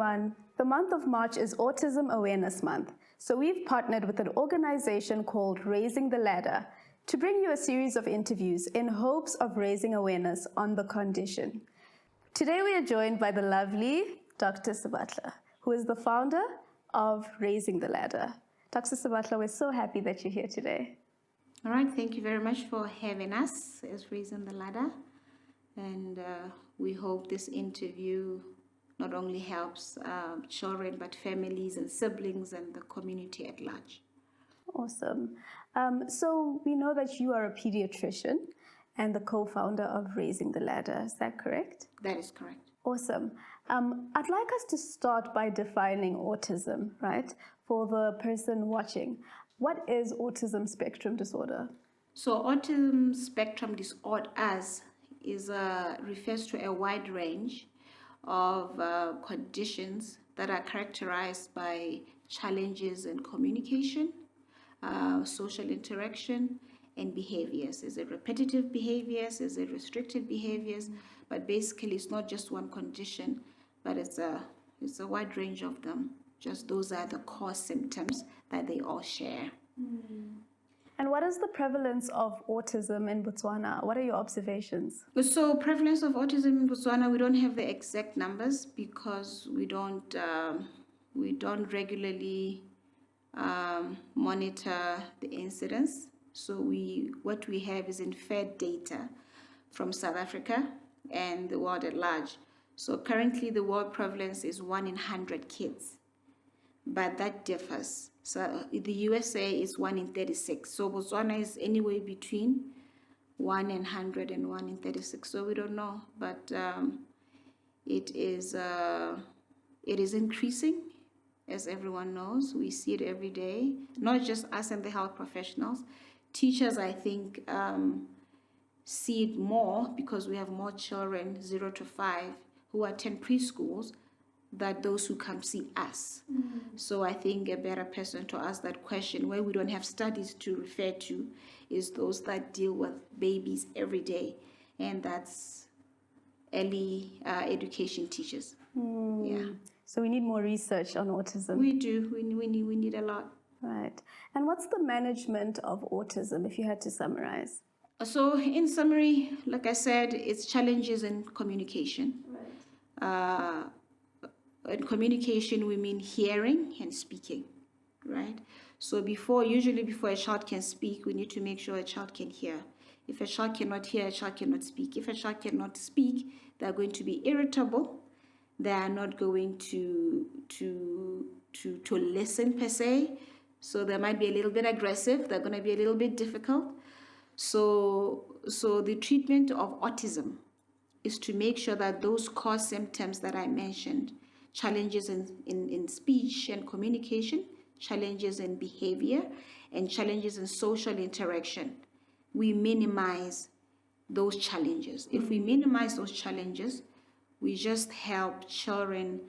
everyone. The month of March is Autism Awareness Month, so we've partnered with an organization called Raising the Ladder to bring you a series of interviews in hopes of raising awareness on the condition. Today we are joined by the lovely Dr. Sebata, who is the founder of Raising the Ladder. Dr. Sebata, we're so happy that you're here today. All right, thank you very much for having us as Raising the Ladder. And we hope this interview not only helps children, but families and siblings and the community at large. Awesome. So we know that you are a pediatrician and the co-founder of Raising the Ladder. Is that correct? That is correct. Awesome. I'd like us to start by defining autism, right? For the person watching. What is autism spectrum disorder? So autism spectrum disorder refers to a wide range of conditions that are characterized by challenges in communication, social interaction, and behaviors. Is it repetitive behaviors? Is it restricted behaviors? But basically, it's not just one condition, but it's a wide range of them. Just those are the core symptoms that they all share. And what is the prevalence of autism in Botswana? What are your observations? So prevalence of autism in Botswana, we don't have the exact numbers because we don't regularly monitor the incidence. So what we have is inferred data from South Africa and the world at large. So currently the world prevalence is 1 in 100 kids, but that differs. So the USA is 1 in 36. So Botswana is anywhere between 1 in 100 and 1 in 36. So we don't know, but it is increasing, as everyone knows. We see it every day, not just us and the health professionals. Teachers, I think, see it more because we have more children 0 to 5 who attend preschools than those who come see us. So I think a better person to ask that question, where we don't have studies to refer to, is those that deal with babies every day, and that's early education teachers. Yeah. So we need more research on autism. We do. We need a lot. Right. And what's the management of autism, if you had to summarize? So in summary, like I said, it's challenges in communication. Right. In communication, we mean hearing and speaking, right? So usually before a child can speak, we need to make sure a child can hear. If a child cannot hear, a child cannot speak. If a child cannot speak, they're going to be irritable. They are not going to listen per se. So they might be a little bit aggressive. They're going to be a little bit difficult. So the treatment of autism is to make sure that those core symptoms that I mentioned, challenges in speech and communication, challenges in behavior, and challenges in social interaction, we minimize those challenges. If we minimize those challenges, we just help children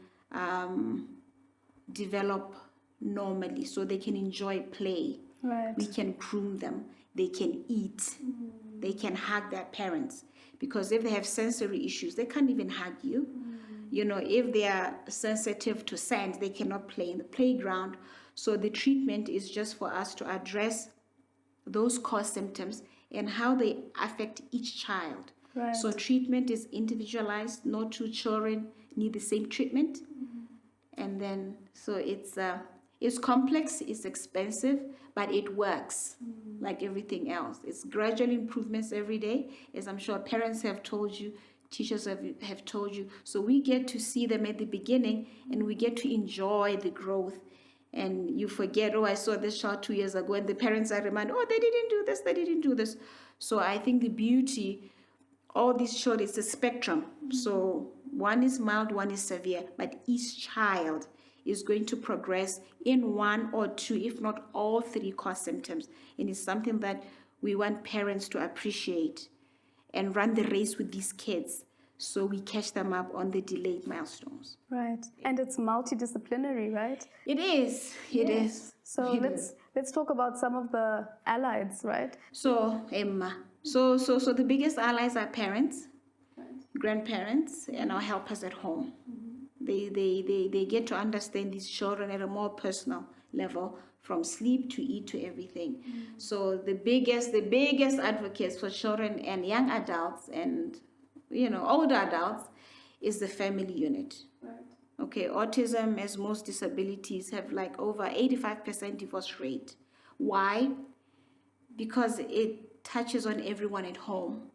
develop normally so they can enjoy play. Right. We can groom them. They can eat. They can hug their parents. Because if they have sensory issues, they can't even hug you. You know, if they are sensitive to sand, they cannot play in the playground. So the treatment is just for us to address those core symptoms and how they affect each child. Right. So treatment is individualized. No two children need the same treatment. And then, so it's complex, it's expensive, but it works like everything else. It's gradual improvements every day, as I'm sure parents have told you, teachers have told you. So we get to see them at the beginning and we get to enjoy the growth. And you forget, I saw this child 2 years ago, and the parents are reminded, they didn't do this, they didn't do this. So I think the beauty, all these children, it's a spectrum. So one is mild, one is severe, but each child is going to progress in 1 or 2, if not all 3 core symptoms. And it's something that we want parents to appreciate and run the race with these kids so we catch them up on the delayed milestones. Right. And it's multidisciplinary, right? It is. It is. So let's talk about some of the allies, right? So, Emma, so the biggest allies are parents, grandparents, and our helpers at home. They get to understand these children at a more personal level, from sleep to eat to everything. So the biggest advocates for children and young adults and older adults is the family unit. Right. Okay, autism, as most disabilities, have like over 85% divorce rate. Why? Because it touches on everyone at home,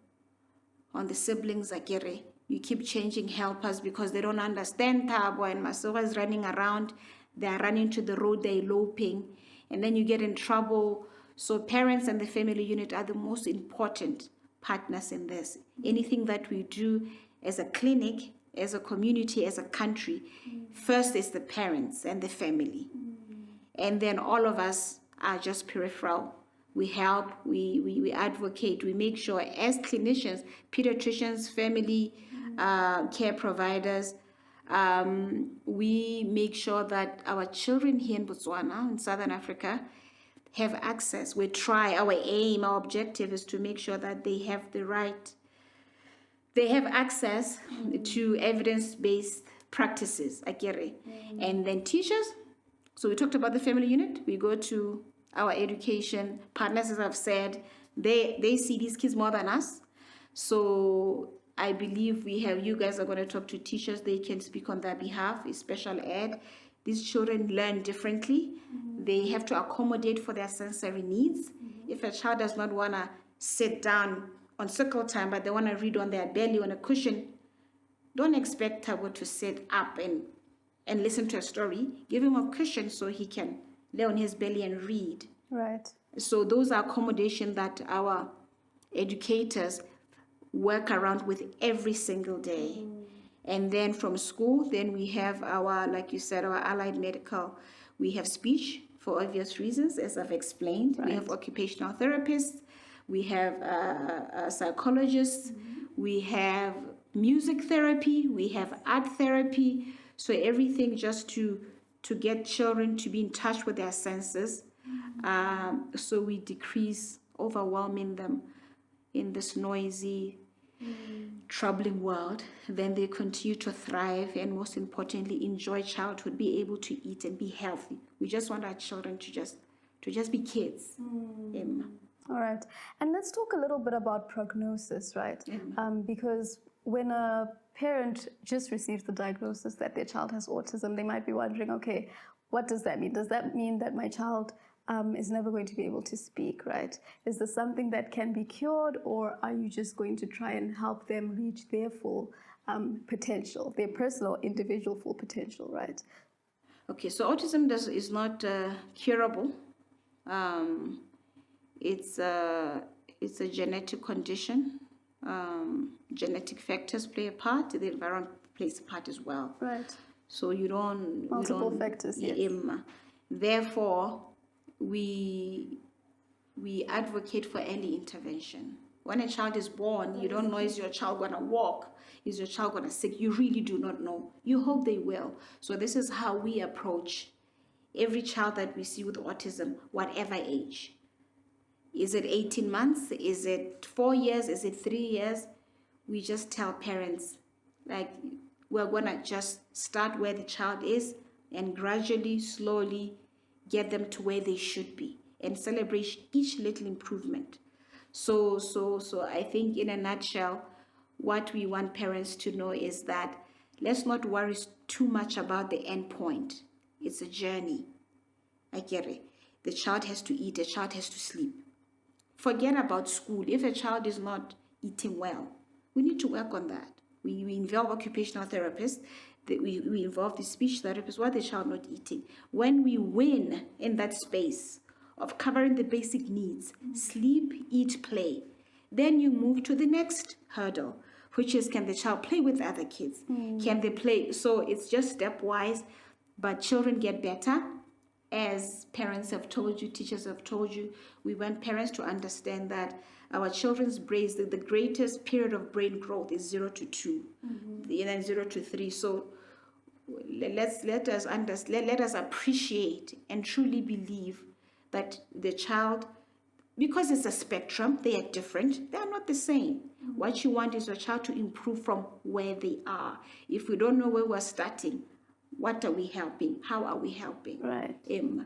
on the siblings, Akere. You keep changing helpers because they don't understand Tabo and Masoga is running around. They are running to the road, they're eloping, and then you get in trouble. So parents and the family unit are the most important partners in this. Anything that we do as a clinic, as a community, as a country, first is the parents and the family. And then all of us are just peripheral. We help, we advocate, we make sure as clinicians, pediatricians, family care providers, we make sure that our children here in Botswana, in Southern Africa, have access. We try, our aim, our objective is to make sure that they have access to evidence-based practices, Akere. And then teachers. So we talked about the family unit. We go to our education partners, as I've said. They see these kids more than us. So I believe you guys are going to talk to teachers. They can speak on their behalf, is special ed. These children learn differently. They have to accommodate for their sensory needs. If a child does not want to sit down on circle time, but they want to read on their belly on a cushion, don't expect Tabo to sit up and listen to a story. Give him a cushion so he can lay on his belly and read. Right. So those are accommodations that our educators work around with every single day. And then from school, then we have our, like you said, our allied medical. We have speech for obvious reasons, as I've explained. Right. We have occupational therapists. We have psychologists. We have music therapy. We have art therapy. So everything just to get children to be in touch with their senses. So we decrease overwhelming them in this noisy, troubling world. Then they continue to thrive and, most importantly, enjoy childhood, be able to eat and be healthy. We just want our children to just be kids. All right. And let's talk a little bit about prognosis, right? Because when a parent just receives the diagnosis that their child has autism, they might be wondering, okay, what does that mean? Does that mean that my child is never going to be able to speak, right? Is this something that can be cured, or are you just going to try and help them reach their full potential, their personal, individual full potential, right? Okay, so autism is not curable. It's a genetic condition. Genetic factors play a part. The environment plays a part as well. Right. So multiple factors. Yes. Therefore, we advocate for early intervention. When a child is born, you don't know, is your child going to walk? Is your child going to sit? You really do not know. You hope they will. So this is how we approach every child that we see with autism, whatever age. Is it 18 months? Is it 4 years? Is it 3 years? We just tell parents, like, we're going to just start where the child is and gradually, slowly get them to where they should be and celebrate each little improvement. So I think in a nutshell, what we want parents to know is that let's not worry too much about the end point. It's a journey. I get it. The child has to eat, the child has to sleep. Forget about school. If a child is not eating well, we need to work on that. We involve occupational therapists, we involve the speech therapists. Why the child not eating? When we win in that space of covering the basic needs, sleep, eat, play, then you move to the next hurdle, which is, can the child play with other kids? Can they play? So it's just stepwise, but children get better. As parents have told you, teachers have told you, we want parents to understand that our children's brains, the greatest period of brain growth is 0 to 2, and then 0 to 3. So let us appreciate and truly believe that the child, because it's a spectrum, they are different, they are not the same. What you want is your child to improve from where they are. If we don't know where we're starting, what are we helping? How are we helping? Right.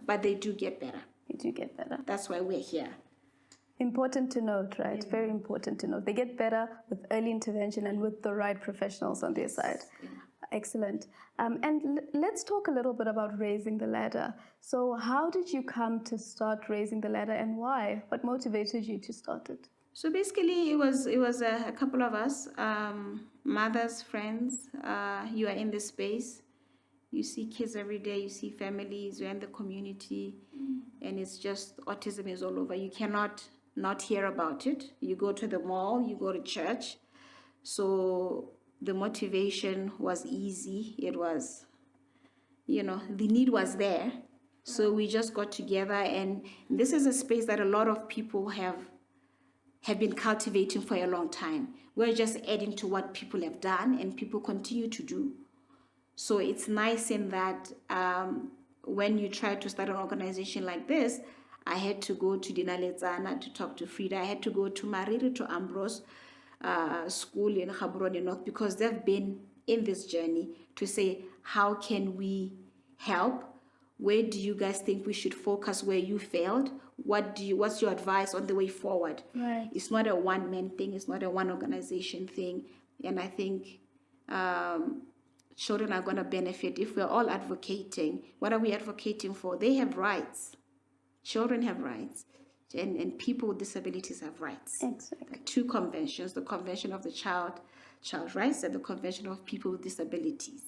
But they do get better. They do get better. That's why we're here. Important to note, right? Very important to note. They get better with early intervention and with the right professionals on their side. Yeah. Excellent. And let's talk a little bit about Raising the Ladder. So how did you come to start Raising the Ladder, and why? What motivated you to start it? So basically, it was a couple of us, mothers, friends. You are in this space. You see kids every day. You see families. You're in the community, and it's just autism is all over. You cannot not hear about it. You go to the mall. You go to church. So the motivation was easy. It was, the need was there. So we just got together, and this is a space that a lot of people have been cultivating for a long time. We're just adding to what people have done and people continue to do. So it's nice in that when you try to start an organization like this, I had to go to Dinaletsana to talk to Frida. I had to go to Mariri, to Ambrose school in Gaborone North, because they've been in this journey to say, how can we help? Where do you guys think we should focus where you failed? What's your advice on the way forward? Right. It's not a one-man thing. It's not a one organization thing. And I think children are going to benefit if we're all advocating. What are we advocating for? They have rights. Children have rights. And people with disabilities have rights. Exactly. There are two conventions, the Convention of the Child Rights, and the Convention of People with Disabilities.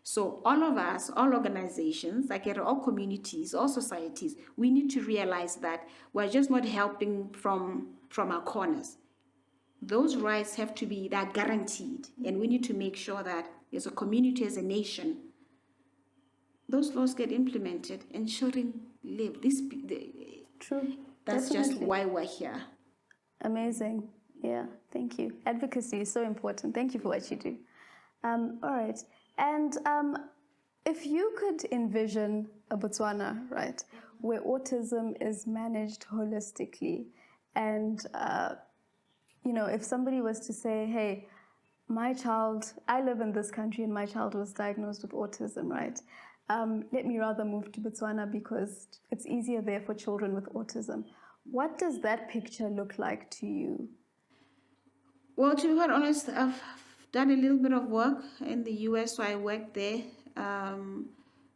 So all of us, all organizations, all communities, all societies, we need to realize that we're just not helping from our corners. Those rights have to be guaranteed, and we need to make sure that as a community, as a nation, those laws get implemented and children live. True. That's Definitely. just why we're here. Amazing. Yeah, thank you. Advocacy is so important. Thank you for what you do. All right. And if you could envision a Botswana, right, where autism is managed holistically, and, if somebody was to say, hey, I live in this country and my child was diagnosed with autism, right? Let me rather move to Botswana because it's easier there for children with autism. What does that picture look like to you? Well, to be quite honest, I've done a little bit of work in the US, so I worked there.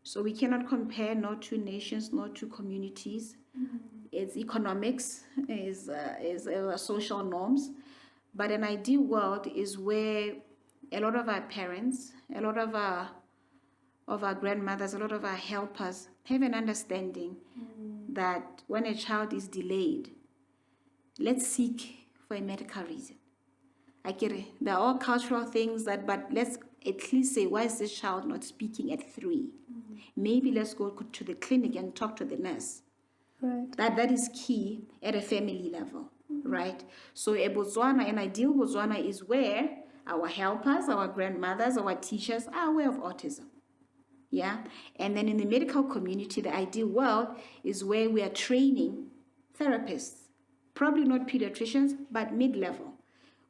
So we cannot compare no two nations, no two communities. Mm-hmm. It's economics, is social norms. But an ideal world is where a lot of our parents, a lot of our grandmothers, a lot of our helpers have an understanding that when a child is delayed, let's seek for a medical reason. I get it. There are all cultural things but let's at least say, why is this child not speaking at 3? Maybe let's go to the clinic and talk to the nurse. Right. That is key at a family level, right? So an ideal Botswana is where our helpers, our grandmothers, our teachers are aware of autism. Yeah. And then in the medical community, the ideal world is where we are training therapists, probably not pediatricians, but mid-level.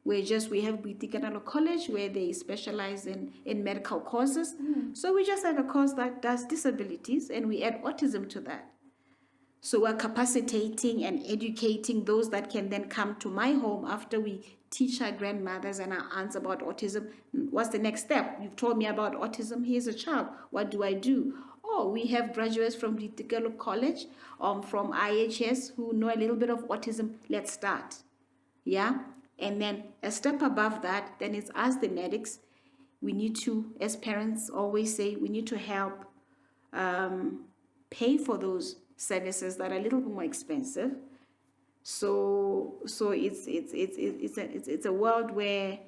We have Botswana College where they specialize in medical courses. So we just have a course that does disabilities and we add autism to that. So we're capacitating and educating those that can then come to my home after we teach our grandmothers and our aunts about autism. What's the next step? You've told me about autism. Here's a child. What do I do? Oh, we have graduates from Botswana College, from IHS who know a little bit of autism. Let's start. Yeah? And then a step above that, then it's us, the medics. We need to, as parents always say, we need to help pay for those services that are a little bit more expensive. So it's a world where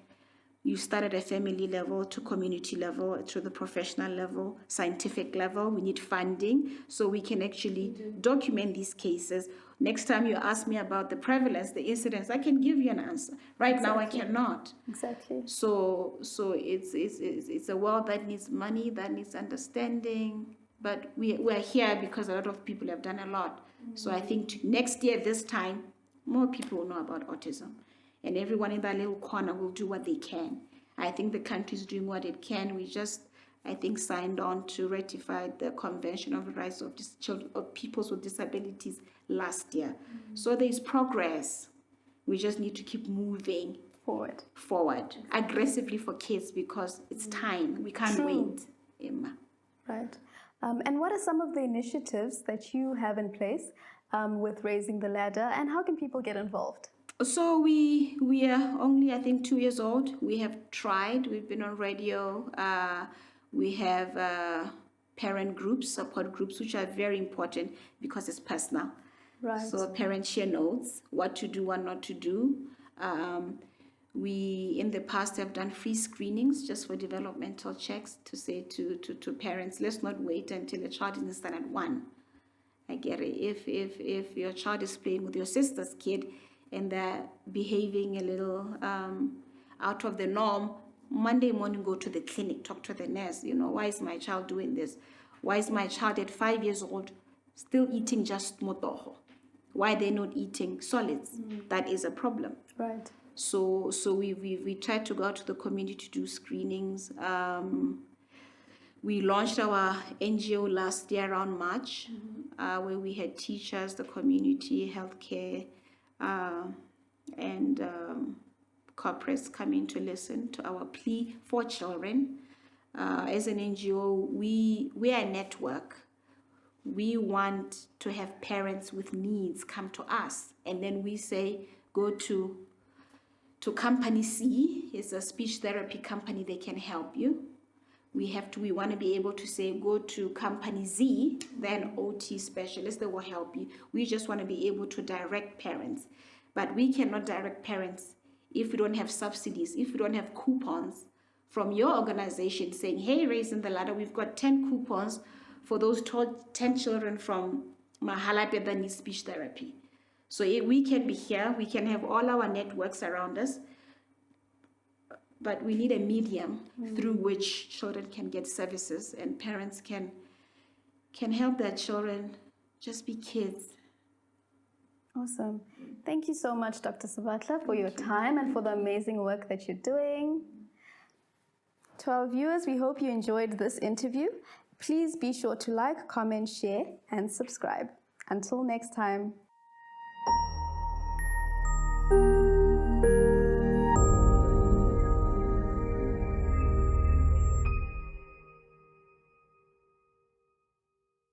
you start at a family level to community level to the professional level, scientific level. We need funding so we can actually document these cases. Next time you ask me about the prevalence, the incidence, I can give you an answer. Right now I cannot. Exactly. So it's a world that needs money, that needs understanding. But we're here because a lot of people have done a lot. So I think next year, this time, more people will know about autism. And everyone in that little corner will do what they can. I think the country is doing what it can. We just I think, signed on to ratify the Convention of the Rights of Peoples with Disabilities last year. So there's progress. We just need to keep moving forward aggressively for kids, because it's time. We can't wait, Emma. Right. And what are some of the initiatives that you have in place with Raising the Ladder, and how can people get involved? So we are only, I think, 2 years old. We have tried. We've been on radio. We have parent groups, support groups, which are very important because it's personal. Right. So parents share notes, what to do, what not to do. We, in the past, have done free screenings just for developmental checks to say to parents, let's not wait until a child is in standard 1. I get it. If your child is playing with your sister's kid and they're behaving a little out of the norm, Monday morning go to the clinic, talk to the nurse. Why is my child doing this? Why is my child at 5 years old still eating just motoho? Why they're not eating solids? That is a problem. Right. So we tried to go out to the community to do screenings. We launched our NGO last year around March, where we had teachers, the community, healthcare, and corporates coming to listen to our plea for children. As an NGO, we are a network. We want to have parents with needs come to us, and then we say, go to company C. It's a speech therapy company. They can help you. We want to be able to say, go to company Z, then OT specialist, they will help you. We just want to be able to direct parents. But we cannot direct parents if we don't have subsidies, if we don't have coupons from your organization saying, hey, Raising the Ladder, we've got 10 coupons for those 10 children from Mahalapet that need speech therapy. So we can be here, we can have all our networks around us, but we need a medium through which children can get services and parents can help their children just be kids. Awesome. Thank you so much, Dr. Sebata, for your time and for the amazing work that you're doing. To our viewers, we hope you enjoyed this interview. Please be sure to like, comment, share, and subscribe. Until next time.